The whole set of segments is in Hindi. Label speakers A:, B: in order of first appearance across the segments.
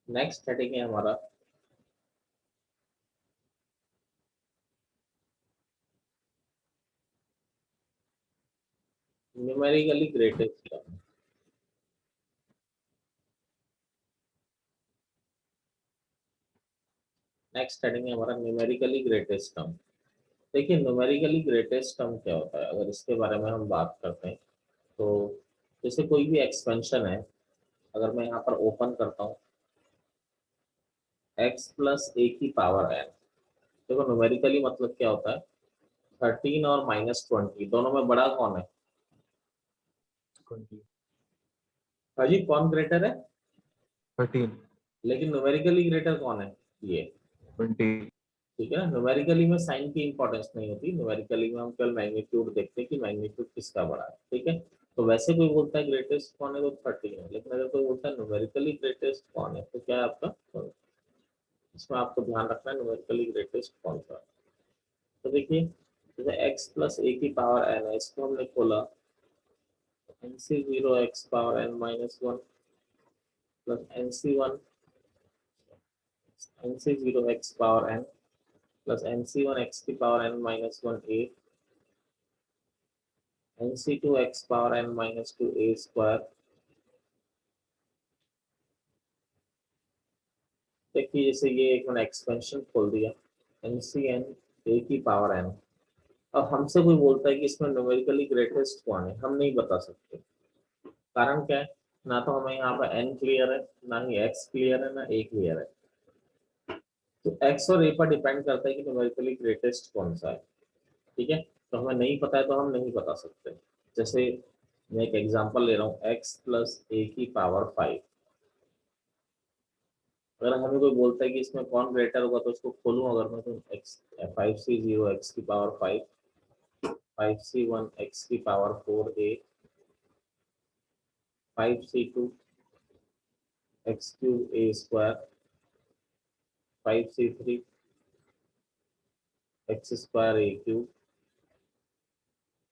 A: नेक्स्ट हेडिंग है हमारा numerically greatest term. Next heading है हमारा न्यूमेरिकली ग्रेटेस्ट टर्म। देखिए न्यूमेरिकली ग्रेटेस्ट टर्म क्या होता है, अगर इसके बारे में हम बात करते हैं तो जैसे कोई भी एक्सपेंशन है, अगर मैं यहाँ पर ओपन करता हूँ x प्लस ए की पावर n। देखो न्यूमेरिकली मतलब क्या होता है, 13 और -20 दोनों में बड़ा कौन है?
B: 20,
A: हाजी कौन ग्रेटर है?
B: 13,
A: लेकिन न्यूमेरिकली ग्रेटर कौन है? ये।
B: 20।
A: ठीक है ना, न्यूमेरिकली में साइन की इंपॉर्टेंस नहीं होती, न्यूमेरिकली में हम केवल मैग्नीट्यूड देखते हैं कि मैग्नीट्यूड किसका बड़ा है। ठीक है, तो वैसे कोई बोलता है ग्रेटेस्ट कौन है तो 13 है, लेकिन अगर कोई बोलता है न्यूमेरिकली ग्रेटेस्ट कौन है तो क्या है आपका 12। इसमें आपको ध्यान रखना है न्यूमेरिकली ग्रेटेस्ट कौन सा है। तो देखिए जैसे x प्लस ए की पावर n है, इसको हमने खोला n c zero x power n minus one plus n c one n c zero x power n plus n c one x की power n minus one a n c two x power n minus two a square. देखिए जैसे ये एक मैंने एक्सपेंशन खोल दिया एन सी एन ए की पावर n। अब हमसे कोई बोलता है कि इसमें न्यूमेरिकली ग्रेटेस्ट कौन है, हम नहीं बता सकते। कारण क्या है, ना तो हमें यहाँ पर n क्लियर है, ना ही x क्लियर है, ना a क्लियर है। तो x और a पर डिपेंड करता है कि न्यूमेरिकली ग्रेटेस्ट कौन सा है। ठीक है, तो हमें नहीं पता है तो हम नहीं बता सकते। जैसे मैं एक एग्जांपल ले रहा हूँ x प्लस ए की पावर 5। अगर हमें कोई बोलता है कि इसमें कौन ग्रेटर होगा तो उसको खोलूं अगर मैं तो x 5c0 x की पावर 5 5c1 x की power 4a 5c2 x cube a square 5c3 x square a cube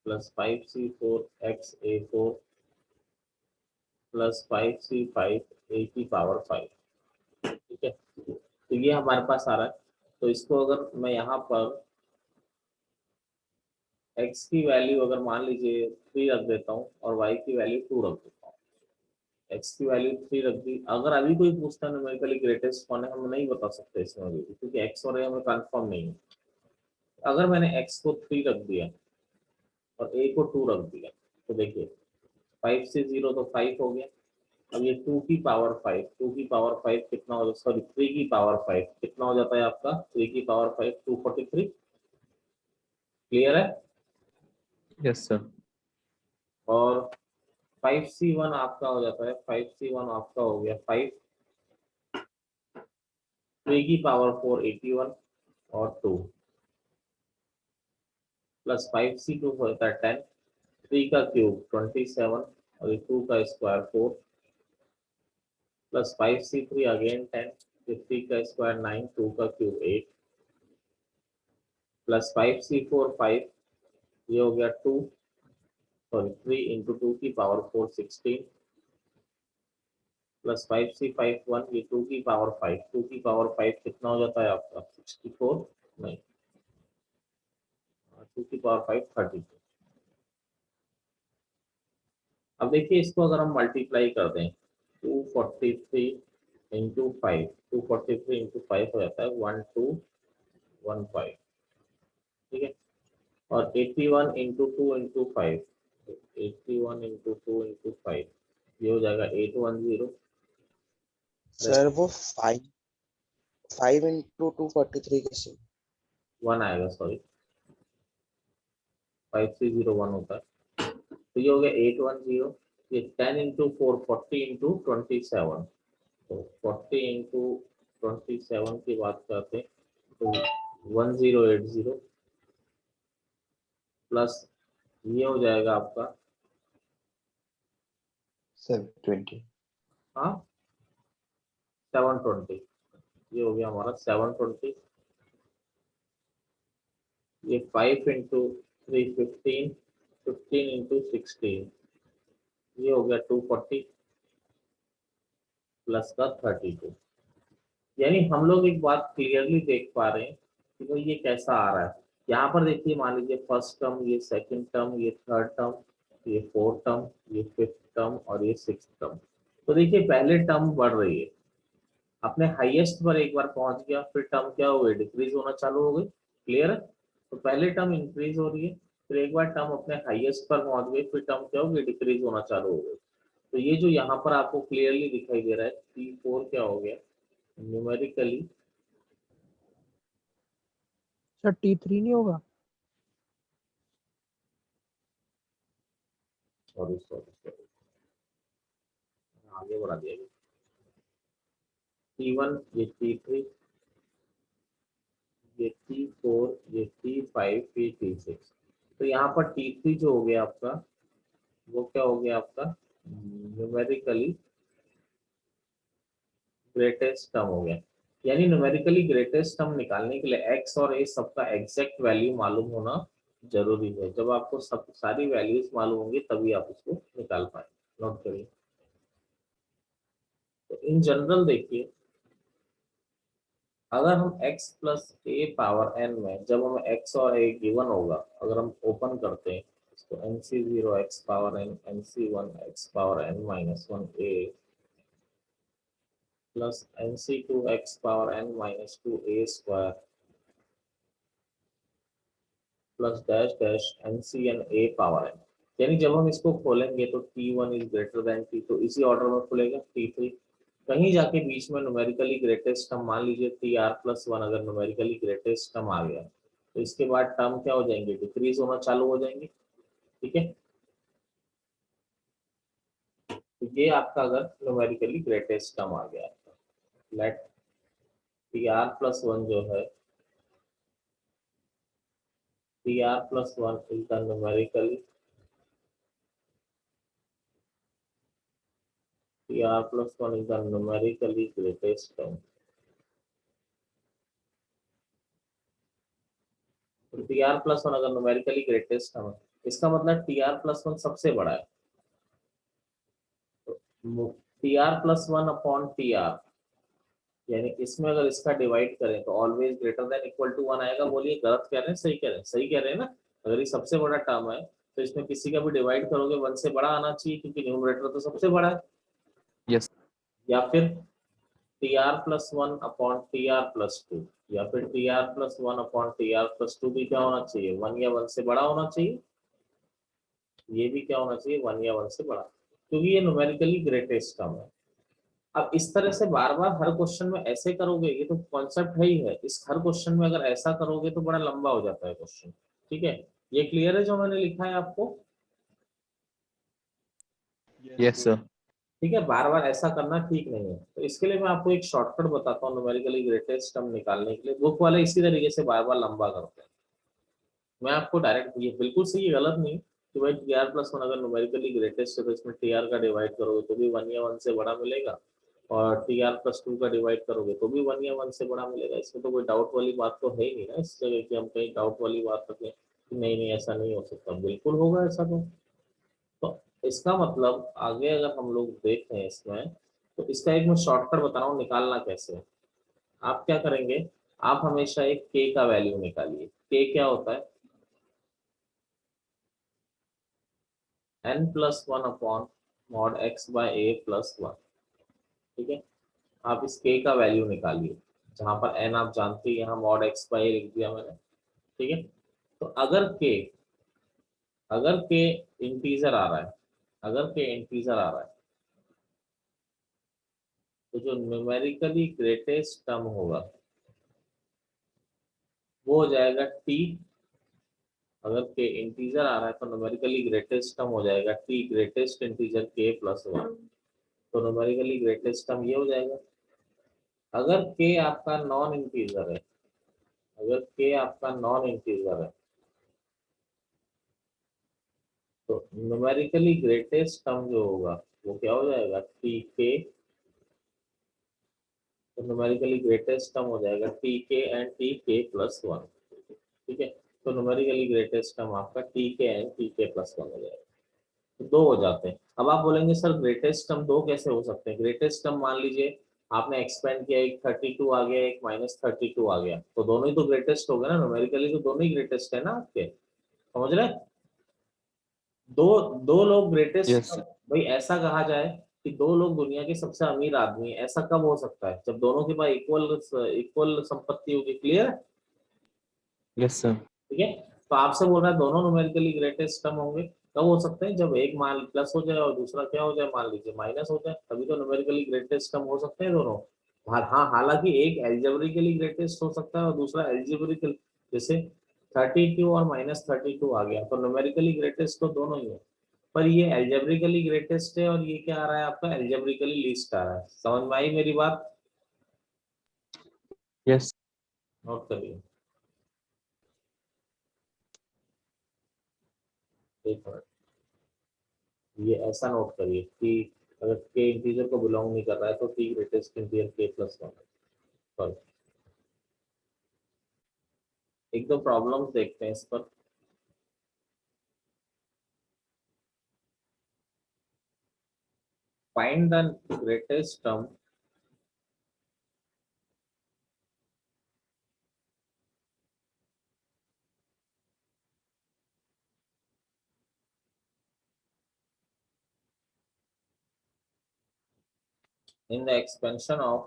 A: plus 5c4 x a four plus 5c5 a की पावर 5। ठीक है, तो ये हमारे पास आ रहा है। तो इसको अगर मैं यहाँ पर x की वैल्यू अगर मान लीजिए 3 रख देता हूँ और y की वैल्यू 2 रख देता हूँ, x की वैल्यू 3 रख दी। अगर अभी कोई पूछता है न्यूमेरिकली ग्रेटेस्ट कौन है, हम नहीं बता सकते इसमें अभी, क्योंकि x और a हमें कंफर्म नहीं है। अगर मैंने x को 3 रख दिया और a को 2 रख दिया तो देखिए 5 से 0 तो 5 हो गया। अब ये 2 की पावर 5, 2 की पावर 5 कितना हो जाता, सॉरी 3 की पावर 5 कितना हो जाता है आपका, 3 की पावर 5 243। क्लियर है?
B: Yes sir.
A: और 5c1 आपका हो जाता है, 5c1 आपका हो गया 5, 3 की पावर 4 81 और 2 प्लस 5c2 हो जाता है 10, 3 का क्यूब 27 और ये 2 का स्क्वायर 4 प्लस 5c3 अगेन 10, 3 का स्क्वायर 9, 2 का क्यूब 8 प्लस 5c4 5, ये हो गया 2 सॉरी 3 इंटू 2 की पावर 4 16 प्लस 5c5 1, ये 2 की पावर 5, 2 की पावर 5 कितना हो जाता है आपका 64, नहीं 2 की पावर 5 32। अब देखिए इसको अगर हम मल्टीप्लाई कर दें 243 इंटू 5, 243 इंटू 5 हो जाता है 1215। ठीक है, और 81 इंटू 2 इंटू 5, 81 इंटू 2 इंटू 5 ये हो जाएगा 810।
C: सर वो 5 into 243 कैसे?
A: 1 आएगा, सॉरी 5301 होता है। तो ये हो गया 810। ये 10 इंटू 4 40 इंटू 27, तो 40 इंटू 27 की बात करते हैं तो 1080 प्लस ये हो जाएगा आपका
B: 720।
A: हाँ 720। ये हो गया हमारा 720। ये 5 इंटू 3 15, 15 इंटू 16 ये हो गया 240 प्लस का 32। यानी हम लोग एक बात क्लियरली देख पा रहे हैं कि भाई ये कैसा आ रहा है। यहाँ पर देखिए, मान लीजिए फर्स्ट टर्म, ये सेकंड टर्म, ये थर्ड टर्म, ये फोर्थ टर्म, ये फिफ्थ टर्म और ये सिक्स्थ टर्म। तो देखिए पहले टर्म बढ़ रही है, अपने हाईएस्ट पर एक बार पहुंच गया, फिर टर्म क्या हो गई, डिक्रीज होना चालू हो गई। क्लियर है? तो पहले टर्म इंक्रीज हो रही है, फिर एक बार टर्म अपने हाईएस्ट पर पहुंच गई, फिर टर्म क्या हो गई, डिक्रीज होना चालू हो गई। तो ये जो यहाँ पर आपको क्लियरली दिखाई दे रहा है, T4 क्या हो गया न्यूमेरिकली,
C: सर T3 नहीं होगा?
A: सॉरी सॉरी सॉरी, आगे बढ़ा दिया। T1, ये T3, ये T4, ये T5, ये T6। तो यहाँ पर T3 जो हो गया आपका, वो क्या हो गया आपका न्यूमेरिकली ग्रेटेस्ट टर्म हो गया। यानी न्यूमेरिकली ग्रेटेस्ट टर्म निकालने के लिए x और a सबका एग्जैक्ट वैल्यू मालूम होना जरूरी है। जब आपको सब सारी वैल्यूज मालूम होंगी तभी आप उसको निकाल पाए। नोट करिए। तो इन जनरल देखिए, अगर हम x प्लस ए पावर n में, जब हमें x और a गिवन होगा, अगर हम ओपन करते हैं इसको, nc0 x power n, nc1 x power n minus 1 a plus nc2 x power n minus 2 a square plus dash dash NCN A power n। यानी जब हम इसको खोलेंगे तो T1 is greater then T, तो इसी ऑर्डर में खुलेगा T3। कहीं जाके बीच में न्यूमेरिकली ग्रेटेस्ट टर्म, मान लीजिए Tr+1 अगर न्यूमेरिकली ग्रेटेस्ट टर्म आ गया, तो इसके बाद टर्म क्या हो जाएंगे, डिक्रीज होना चालू हो जाएंगे। ठीक है, तो ये आपका अगर न्यूमेरिकली ग्रेटेस्ट टर्म आ गया, लेट Tr+1 जो है, Tr+1 is the numerically, Tr+1 is the numerically greatest term। Tr+1 अगर numerically greatest term है, इसका मतलब Tr+1 सबसे बड़ा है। तो Tr+1 अपॉन Tr, यानी इसमें अगर इसका डिवाइड करें तो always greater than equal to 1 आएगा। बोलिए गलत कह रहे हैं, सही कह रहे हैं? सही कह रहे हैं ना। अगर ये सबसे बड़ा टर्म है तो इसमें किसी का भी डिवाइड करोगे 1 से बड़ा आना चाहिए, क्योंकि न्यूमरेटर तो सबसे बड़ा है।
B: Yes.
A: या फिर Tr+1 अपॉन Tr+2, या फिर Tr+1 अपॉन Tr+2 भी क्या होना चाहिए, 1 या 1 से बड़ा होना चाहिए। ये भी क्या होना चाहिए, 1 या 1 से बड़ा, क्योंकि ये न्यूमेरिकली ग्रेटेस्ट टर्म है। अब इस तरह से बार बार हर क्वेश्चन में ऐसे करोगे, ये तो कॉन्सेप्ट है ही है, इस हर क्वेश्चन में अगर ऐसा करोगे तो बड़ा लंबा हो जाता है क्वेश्चन। ठीक है, ये क्लियर है जो मैंने लिखा है आपको?
B: Yes, sir.
A: ठीक है, बार बार ऐसा करना ठीक नहीं है। तो इसके लिए मैं आपको एक शॉर्टकट बताता हूँ न्यूमेरिकली ग्रेटेस्ट टर्म निकालने के लिए। बुक वाले इसी तरीके से बार बार लंबा करते हैं। मैं आपको डायरेक्ट, ये बिल्कुल सही है, गलत नहीं, कि भाई Tr+1 अगर न्यूमेरिकली ग्रेटेस्ट है तो इसमें Tr का डिवाइड करोगे तो भी 1 या 1 से बड़ा मिलेगा, और Tr+2 का डिवाइड करोगे तो भी 1 या 1 से बड़ा मिलेगा। इसमें तो कोई डाउट वाली बात तो है ही नहीं ना इस जगह की हम कहीं डाउट वाली बात रखें कि नहीं नहीं ऐसा नहीं हो सकता, बिल्कुल होगा ऐसा। तो इसका मतलब आगे अगर हम लोग देखें इसमें, तो इसका एक मैं शॉर्टकट बता रहा हूँ निकालना कैसे है। आप क्या करेंगे, आप हमेशा एक k का वैल्यू निकालिए। k क्या होता है, n+1 upon mod x bye a+1। ठीक है, आप इस k का वैल्यू निकालिए, जहां पर n आप जानते हैं, यहाँ मॉड x बाय a लिख दिया मैंने। ठीक है, तो अगर k इंटीजर आ रहा है, अगर k इंटीजर आ रहा है, तो जो न्यूमेरिकली ग्रेटेस्ट टर्म होगा वो हो जाएगा t। अगर k इंटीजर आ रहा है तो न्यूमेरिकली ग्रेटेस्ट टर्म हो जाएगा t ग्रेटेस्ट इंटीजर k+1। तो न्यूमेरिकली ग्रेटेस्ट टर्म ये हो जाएगा। अगर k आपका नॉन इंटीजर है, अगर k आपका नॉन इंटीजर है, तो न्यूमेरिकली ग्रेटेस्ट टर्म जो होगा वो क्या हो जाएगा, tk। तो न्यूमेरिकली ग्रेटेस्ट टर्म हो जाएगा tk एंड tk+1। ठीक है, तो न्यूमेरिकली ग्रेटेस्ट टर्म आपका tk एंड tk+1 हो जाएगा। तो दो हो जाते हैं। अब आप बोलेंगे सर ग्रेटेस्ट टर्म दो कैसे हो सकते हैं? ग्रेटेस्ट टर्म मान लीजिए आपने एक्सपेंड किया, एक 32 आ गया, एक -32 आ गया, तो दोनों ही तो ग्रेटेस्ट हो गए ना न्यूमेरिकली, तो दोनों ही ग्रेटेस्ट है ना आपके, समझ रहे हैं? दो दो लोग ग्रेटेस्ट,
B: Yes.
A: भाई ऐसा कहा जाए कि दो लोग दुनिया के सबसे अमीर आदमी हैं, ऐसा कब हो सकता है? जब दोनों के पास इक्वल इक्वल संपत्ति होगी। क्लियर है?
B: Yes, sir.
A: ठीक है, तो आपसे बोल रहा है दोनों न्यूमेरिकली ग्रेटेस्ट टर्म होंगे, कब हो सकते हैं? जब एक मान प्लस हो जाए और दूसरा क्या हो जाए, मान लीजिए माइनस हो जाए, तभी तो न्यूमेरिकली ग्रेटेस्ट टर्म हो सकते हैं दोनों। हाँ, हालांकि एक एल्जेब्रिकली ग्रेटेस्ट हो सकता है और दूसरा एल्जेब्रिकल, जैसे 32 और -32 आ गया, तो न्यूमेरिकली ग्रेटेस्ट तो दोनों ही है, पर ये एल्जेब्रिकली ग्रेटेस्ट है और ये क्या आ रहा है आपका, एल्जेब्रिकली लीस्ट आ रहा है। समझ में आई मेरी बात?
B: Yes.
A: नोट करिए, एक मिनट, ये ऐसा नोट करिए कि अगर के इंटीजर को बिलोंग नहीं कर रहा है तो टी ग्रेटेस्ट इंटीजर k+1 है। सॉरी, एक दो प्रॉब्लम्स देखते हैं इस पर। Find the greatest term in the expansion of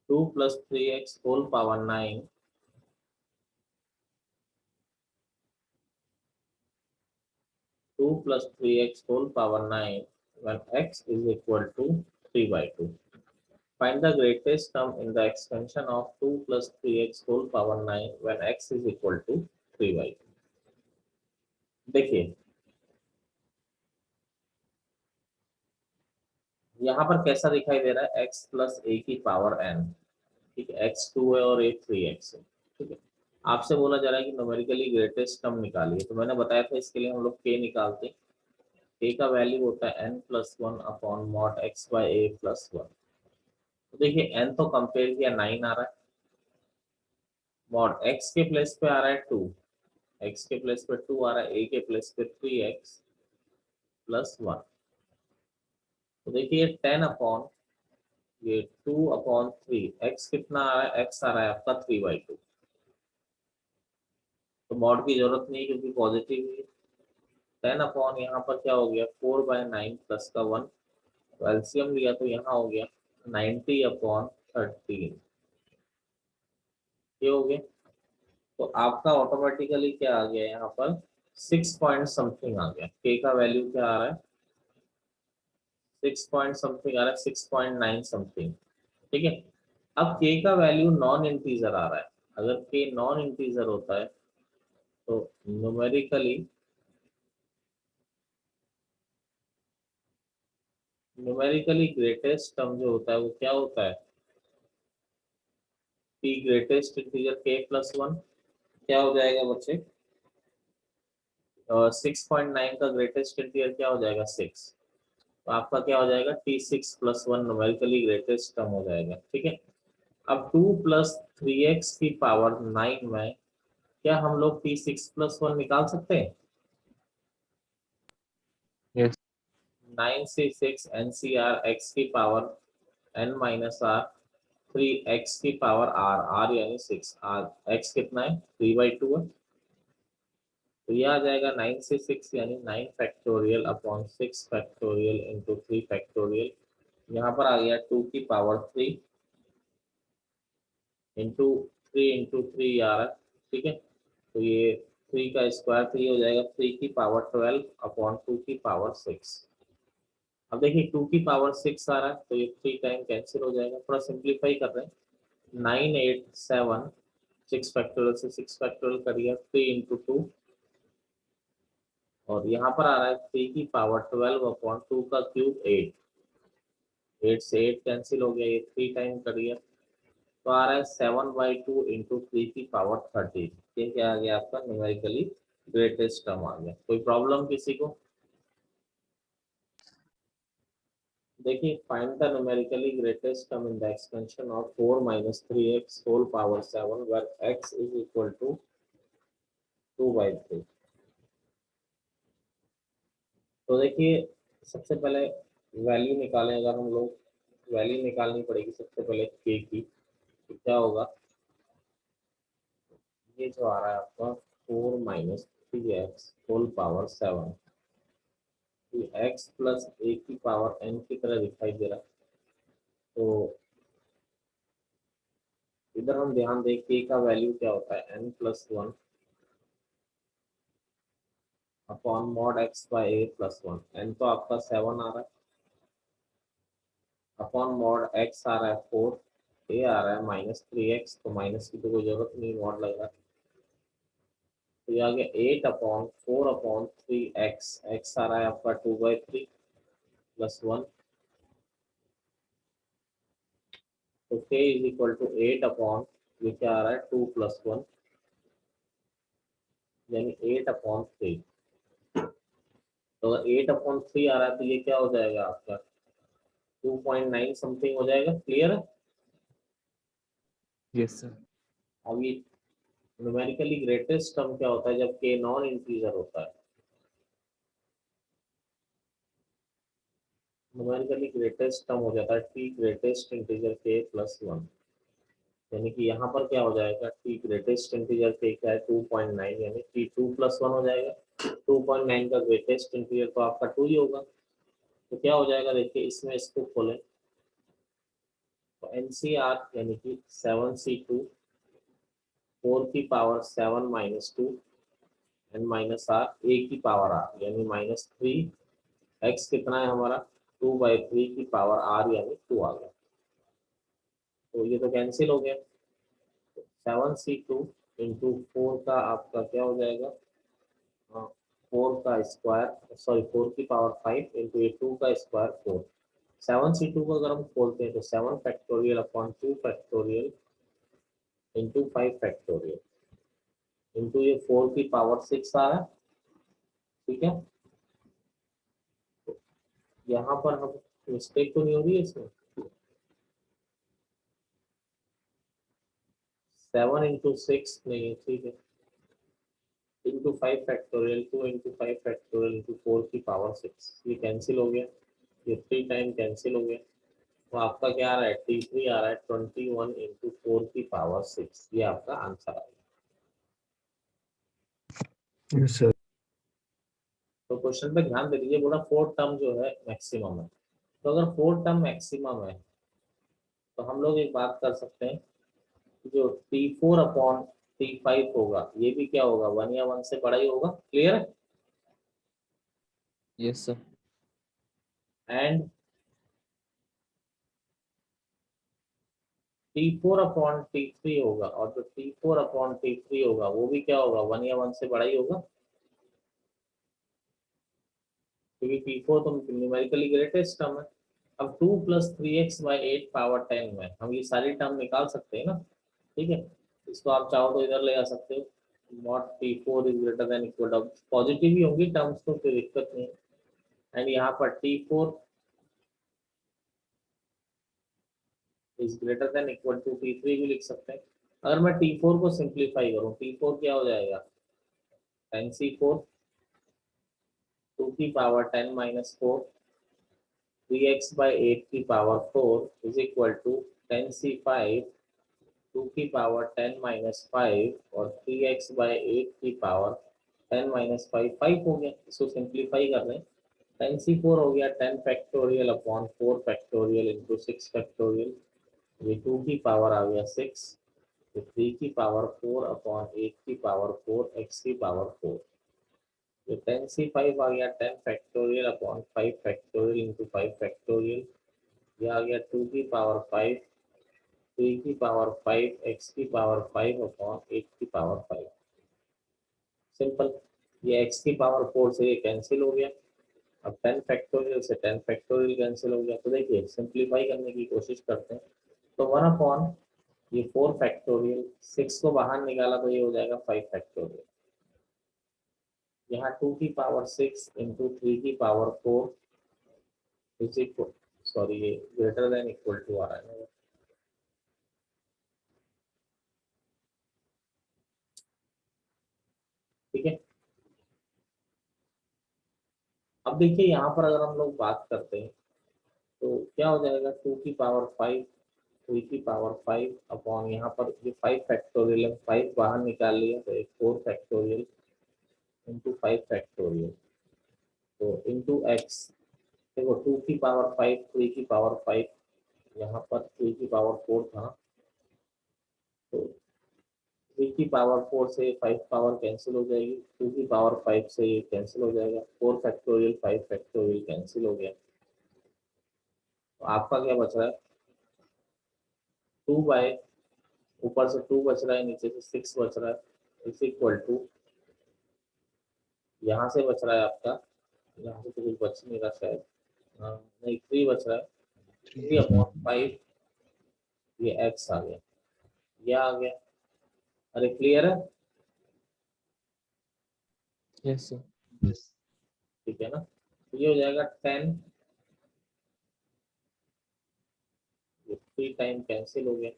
A: 2 plus 3x whole power 9 2 plus 3x whole power 9 when x is equal to 3/2. Find the greatest term in the expansion of 2 plus 3x whole power 9 when x is equal to 3/2. देखिए यहाँ पर कैसा दिखाई दे रहा है, x प्लस ए की पावर n, ठीक है, x2 है और a 3x है, ठीक है। आपसे बोला जा रहा है कि न्यूमेरिकली ग्रेटेस्ट टर्म निकालिए, तो मैंने बताया था इसके लिए हम लोग k निकालते हैं। k का वैल्यू होता है n+1 अपॉन मॉड x/a+1। तो देखिए n तो कंपेयर किया 9 आ रहा है, मॉड x के प्लेस पे आ रहा है 2, x के प्लेस पे 2 आ रहा है, a के प्लेस पे 3x+1। तो देखिए 10 अपॉन ये 2/3, x कितना आ रहा है, x आ रहा है आपका 3/2, तो मॉड की जरूरत नहीं क्योंकि पॉजिटिव है। 10 अपॉन यहाँ पर क्या हो गया, 4/9 प्लस का 1, तो एलसीएम लिया तो यहाँ हो गया 90/13, ये हो गया। तो आपका ऑटोमेटिकली क्या आ गया यहाँ पर, 6 पॉइंट समथिंग आ गया। के का वैल्यू क्या आ रहा है, 6 पॉइंट समथिंग आ रहा है, 6.9 समथिंग, ठीक है। अब के का वैल्यू नॉन इंटीजर आ रहा है, अगर के नॉन इंटीजर होता है तो न्यूमेरिकली ग्रेटेस्ट टर्म जो होता है वो क्या होता है, p ग्रेटेस्ट इंटीजर k+1, क्या हो जाएगा बच्चे, 6.9 का ग्रेटेस्ट इंटीजर क्या हो जाएगा, 6, तो आपका क्या हो जाएगा, t6+1 न्यूमेरिकली ग्रेटेस्ट टर्म हो जाएगा, ठीक है। अब 2 प्लस 3x की पावर 9 में क्या हम लोग t6+1 निकाल सकते हैं?
B: Yes.
A: 9 से 6 NCR x की पावर n-r 3x की पावर r यानी 6, x कितना है, 3/2 है, तो ये आ जाएगा 9 से 6 यानी 9 factorial upon 6 factorial into 3 factorial, यहाँ पर आ गया 2 की पावर 3 इंटू 3 इंटू 3 आ रहा है, ठीक है। तो ये 3 का स्क्वायर 3 हो जाएगा, 3 की पावर 12 अपॉन 2 की पावर 6। अब देखिए 2 की पावर 6 आ रहा है तो ये 3 टाइम कैंसिल हो जाएगा, थोड़ा सिंप्लीफाई कर रहे हैं, 9 8 7, 6 फैक्टोरियल से 6 फैक्टोरियल करिए, 3 इंटू 2, और यहाँ पर आ रहा है 3 की पावर 12 अपॉन 2 का क्यूब 8, 8 से 8 कैंसिल हो गया, ये 3 टाइम करिए, तो आ रहा है 7/2 इंटू 3 की पावर 30। ये क्या आ गया आपका, न्यूमेरिकली ग्रेटेस्ट टर्म आ गया। कोई प्रॉब्लम किसी को? देखिए find the numerically greatest term in the expansion of 4 - 3x whole power 7 where x is equal to 2/3। तो देखिए सबसे पहले वैल्यू निकालें, अगर हम लोग वैल्यू निकालनी पड़ेगी सबसे पहले के की, तो क्या होगा, ये जो आ रहा है आपका 4 - 3x whole power 7, x plus a की पावर एन की तरह दिखाई दे रहा है। तो इधर हम ध्यान दें के का वैल्यू क्या होता है, n+1 upon mod x by a plus 1। N तो आपका 7 आ रहा है, अपॉन मॉड एक्स आ रहा है 4, ए आ रहा है -3x, तो माइनस की तो कोई जरूरत नहीं, मॉड लग रहा है। तो ये आ गया 8/4/3x, एक्स आ रहा है आपका 2/3 प्लस 1, तो k is equal to 8 upon, ये क्या आ रहा है 2 + 1, यानी 8/3। तो अगर 8/3 आ रहा है तो ये क्या हो जाएगा आपका 2.9 समथिंग हो जाएगा। क्लियर है?
B: Yes, sir.
A: अब ये न्यूमेरिकली ग्रेटेस्ट टर्म क्या होता है जब k नॉन इंटीजर होता है। न्यूमेरिकली ग्रेटेस्ट टर्म हो जाता है t greatest integer k plus 1, यानी कि यहाँ पर क्या हो जाएगा, t ग्रेटेस्ट इंटीजर k क्या है 2.9, यानी t 2 + 1 हो जाएगा। 2.9 का ग्रेटेस्ट इंटीजर तो आपका 2 ही होगा। तो क्या हो जाएगा, देखिए इसमें इसको खोलें तो NCR यानी कि 7c2 4 की power 7 - 2 N minus R A की पावर आर, यानी -3 एक्स कितना है हमारा 2/3 की पावर आर, यानी 2 आ गया। तो ये तो कैंसिल हो गया। 7c2 इंटू 4 का आपका क्या हो जाएगा, 4 का स्क्वायर, सॉरी 4 की पावर 5 इंटू ये 2 का स्क्वायर 4। 7c2 को अगर हम खोलते हैं तो 7 factorial upon 2 factorial into 5 factorial into ये 4 की पावर 6 आ रहा है। ठीक है, यहाँ पर हम मिस्टेक तो नहीं हो रही है इसमें, 7 × 6 नहीं है, ठीक है, into 5 factorial 2 into 5 factorial into 4 की पावर 6, ये कैंसिल हो गया, ये 3 टाइम कैंसिल हो गया। तो आपका क्या आ रहा है, T3 आ रहा है 21 इंटू 4 की पावर 6, ये आपका आंसर आ गया।
B: Yes, sir.
A: तो क्वेश्चन पे ध्यान दे दीजिए, बोला 4 टर्म जो है मैक्सिमम है। तो अगर 4 टर्म मैक्सिमम है तो हम लोग एक बात कर सकते हैं, जो T4/T5 होगा ये भी क्या होगा, 1 या 1 से बड़ा ही होगा। क्लियर है?
B: Yes, sir.
A: एंड T4/T3 होगा, और जो T4/T3 होगा वो भी क्या होगा, 1 या 1 से बड़ा ही होगा, क्योंकि T4 तो न्यूमेरिकली ग्रेटेस्ट टर्म है। अब 2 + 3x/8 पावर 10 में हम ये सारी टर्म निकाल सकते हैं ना। ठीक है, इसको आप चाहो तो इधर ले आ सकते हो, not T4 is greater than equal to, positive ही होंगी टर्म्स तो कोई दिक्कत नहीं। एंड यहाँ पर T4 is greater than equal to T3 भी लिख सकते हैं। अगर मैं T4 को सिंप्लीफाई करूँ, T4 क्या हो जाएगा, 10c4 2 की पावर 10 - 4 3x/8 की power 4 is equal to 10c5 2 की पावर 10 - 5 और 3x/8 की पावर 10 - 5 5 हो गया। इसको सिंप्लीफाई कर रहे हैं, 10c4 हो गया 10 factorial upon 4 factorial into 6 factorial, ये 2 की पावर आ गया 6, तो 3 की पावर 4 अपॉन 8 की पावर 4 x की पावर 4, तो 10c5 आ गया 10 factorial upon 5 factorial into 5 factorial, ये आ गया 2 की पावर 5 3 की पावर 5 x की पावर 5 अपॉन 8 की पावर 5। सिंपल, ये x की पावर 4 से ये कैंसिल हो गया। अब 10 फैक्टोरियल से 10 फैक्टोरियल कैंसिल हो गया। तो देखिए सिंप्लीफाई करने की कोशिश करते हैं, तो 1 अपॉन ये 4 फैक्टोरियल, 6 को बाहर निकाला तो ये हो जाएगा 5 फैक्टोरियल, यहाँ 2 की पावर 6 इंटू 3 की पावर 4 इज इक्वल, सॉरी ये ग्रेटर देन इक्वल टू आ रहा है, ठीक है। अब देखिए यहाँ पर अगर हम लोग बात करते हैं तो क्या हो जाएगा, 2 की पावर 5 3 की पावर 5 अपॉन यहाँ पर ये 5 फैक्टोरियल है, 5 बाहर निकाल लिया तो एक 4 फैक्टोरियल इंटू 5 फैक्टोरियल, तो इंटू एक्स। देखो 2 की पावर 5 3 की पावर 5, यहाँ पर 3 की पावर 4 था, तो 3 की पावर 4 से 5 पावर कैंसिल हो जाएगी, 2 की पावर 5 से ये कैंसिल हो जाएगा, 4 फैक्टोरियल 5 फैक्टोरियल कैंसिल हो गया, तो आपका क्या बच रहा है, 2 बाय, ऊपर से 2 बच रहा है, नीचे से 6 बच रहा है, इज इक्वल टू, यहाँ से बच रहा है आपका, यहाँ से तो कुछ बच नहीं रहा शायद, नहीं 3 बच रहा है, 3/5, ये एक्स आ गया, ये आ गया। अरे क्लियर है,
B: यस सर।
A: ठीक है ना, तो ये हो जाएगा 10, ये 3 टाइम कैंसिल हो गया,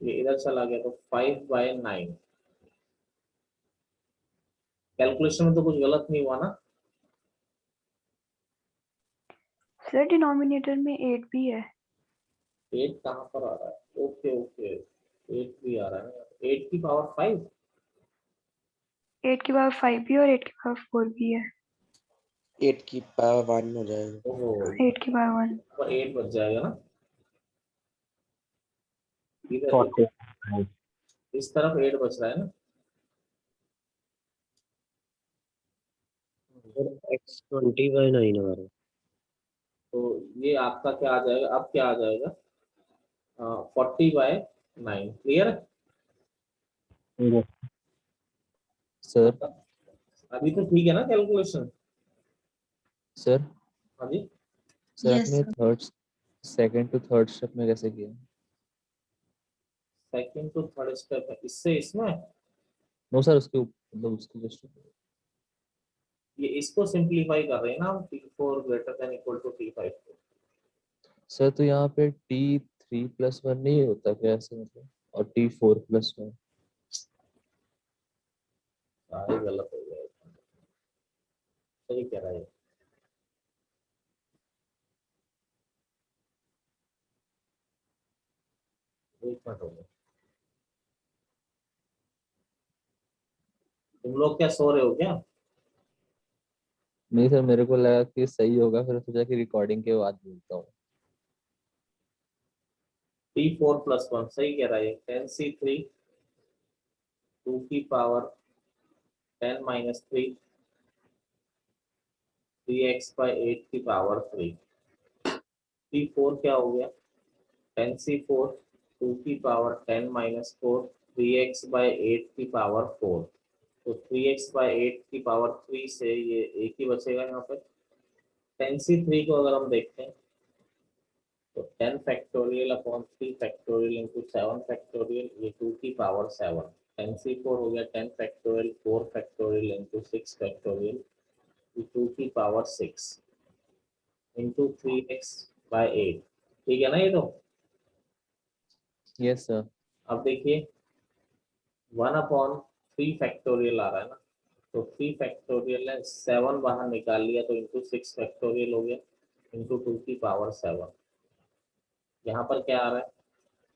A: ये इधर चला गया, तो 5/9। कैलकुलेशन में तो कुछ गलत नहीं हुआ ना,
D: सर डिनोमिनेटर में 8 भी है।
A: 8 कहाँ पर आ रहा है, ओके ओके, 8 भी आ रहा है ना, 8 की पावर 5,
D: 8 की पावर 5 भी और 8 की पावर 4 भी है।
E: 8 की पावर 1 हो जाएगा।
A: ओहो,
D: 8 की पावर 1।
A: पर 8 बच जाएगा ना, इधर
B: 45
A: इस तरफ 8 बच रहा है ना,
E: x20/9 आ रहा है।
A: तो ये आपका क्या आ जाएगा, अब क्या आ जाएगा, 40/9, क्लियर है।
B: सर।
A: अभी तो ठीक है ना कैलकुलेशन,
B: सर
A: हाँ जी,
B: सर
F: Yes,
B: आपने
F: sir.
B: Third second to third step में कैसे किया?
A: सेकंड टू थर्ड स्टेप है इससे इसमें,
B: नो सर, उसके मतलब उसके जस्ट
A: ये इसको सिंप्लीफाई कर रहे हैं ना हम, T4 greater than equal to T5 को,
B: सर, तो यहाँ पे T3+1 नहीं होता क्या ऐसे मतलब, और T4+1?
A: सारे गलत हो गए, सही कह रहा है, एक मिनट हो गया, तुम लोग क्या सो रहे हो क्या,
B: नहीं सर, मेरे को लगा कि सही होगा, फिर सोचा कि रिकॉर्डिंग के बाद बोलता हूँ।
A: T4+1 सही कह रहा है, 10C3 2 की पावर 10 - 3 3x/8 की पावर 3, T4 क्या हो गया, 10C4 2 की पावर 10 - 4 3x/8 की पावर 4, तो 3x/8 की पावर 3 से ये एक ही बचेगा यहाँ पर, 10C3 को अगर हम देखते हैं तो 10 factorial upon 3 factorial into 7 factorial, ये 2 की पावर 7, 10C4 हो गया 10 फैक्टोरियल 4 फैक्टोरियल इंटू 6 फैक्टोरियल, ये 2 की पावर 6 इंटू 3x/8, ठीक है ना ये तो।
B: Yes sir.
A: अब देखिए 1/3 फैक्टोरियल आ रहा है ना, तो 3 फैक्टोरियल है, 7 बाहर निकाल लिया तो इंटू 6 फैक्टोरियल हो गया, इंटू 2 की पावर 7, यहाँ पर क्या आ रहा है,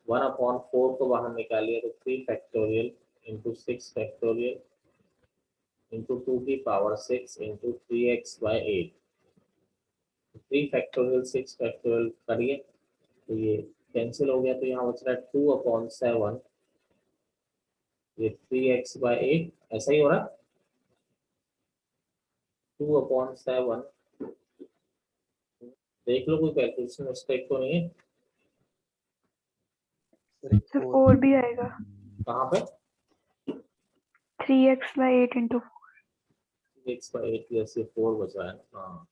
A: 1/4 को बाहर निकालिए तो 3 फैक्टोरियल इंटू 6 फैक्टोरियल इंटू 2 की power 6 into 3x/8, 3 factorial 6 factorial करिए तो ये कैंसिल हो गया, तो यहाँ बच रहा है 2/7, ये 3x/8, ऐसा ही हो रहा है, 2/7, देख लो कोई कैलकुलेशन मिस्टेक तो नहीं है,
D: सर 4 भी आएगा।
A: कहाँ पे
D: 3x/8 इंटू
A: 3x/8, जैसे 4 बच रहा है ना, हाँ,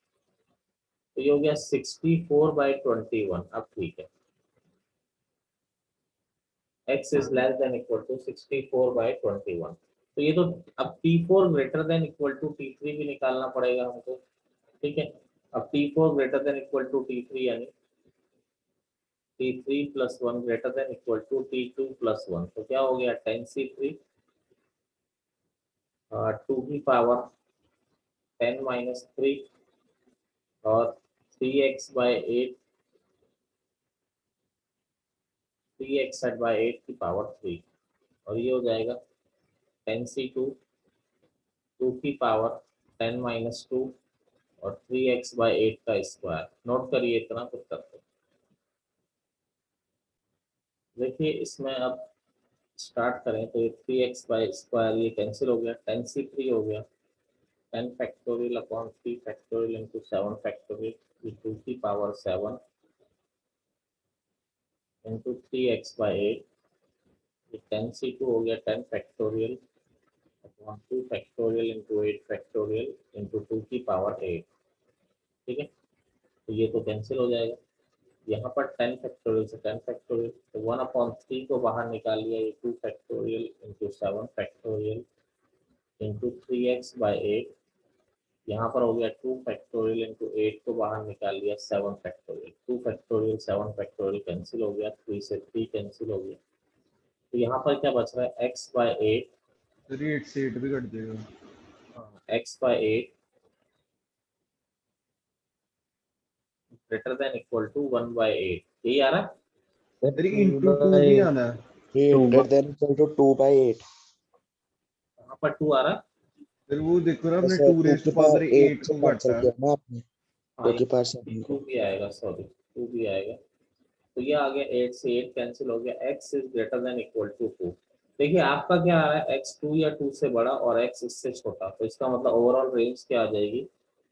A: तो ये हो गया 64/21, अब ठीक है, x is less than equal to 64/21, तो ये तो अब T4 greater than equal to T3 भी निकालना पड़ेगा हमको, ठीक है, अब T4 greater than equal to T3 यानी T3+1 greater than equal to T2+1, तो क्या हो गया 10C3 2 की पावर 10 - 3 और 3x/8 3x/8 की पावर 3 और ये हो जाएगा 10c2 2 की पावर 10 - 2 और 3x/8 का स्क्वायर। नोट करिए इतना कुछ करते। देखिए इसमें अब स्टार्ट करें तो ये 3x/स्क्वायर ये कैंसिल हो गया, 10c3 हो गया, 10 factorial upon 3 factorial into 7 factorial 2 की पावर 7 इंटू 3x/8 ये 10c2 हो गया, 10 factorial upon 2 factorial into 8 factorial into 2 की पावर 8। ठीक है, तो ये तो कैंसिल हो जाएगा। यहाँ पर 10 फैक्टोरियल से 10 फैक्टोरियल तो 1/3 को बाहर निकाल लिया, ये 2 factorial into 7 factorial into 3x/8। यहाँ पर हो गया 2 फैक्टोरियल इंटू 8 को बाहर निकाल लिया 7 फैक्टोरियल। 2 फैक्टोरियल 7 फैक्टोरियल कैंसिल हो गया, 3 से 3 कैंसिल हो गया। तो यहाँ पर क्या बच रहा है x/8
F: फिर 8 से 8 भी कट जाएगा।
A: x/8 greater than equal to 1/8 यही आ रहा है।
F: तेरी इनटू 2 भी आना है।
E: Greater than equal to 2/8।
A: यहाँ पर 2 आ रहा है।
F: फिर वो देखो ना हमने
E: ऐसे
F: 2 रेज़ टू
E: की
F: पावर 8
E: 8 से
F: को
E: कैंसिल
F: काटा
E: किया ना आपने,
A: हाँ
E: 2 की पावर 7
A: टू
E: को।
A: भी आएगा, सॉरी 2 भी आएगा। तो ये आ गया 8 से 8 कैंसिल हो गया, x is greater than equal to 2। देखिए आपका क्या आ रहा है x 2 या 2 से बड़ा और x इससे छोटा, तो इसका मतलब ओवरऑल रेंज क्या आ जाएगी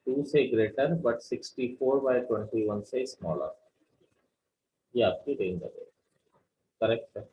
A: 2 से ग्रेटर बट 64/21 से स्मॉलर। ये आपकी रेंज आ जाएगी। करेक्ट है।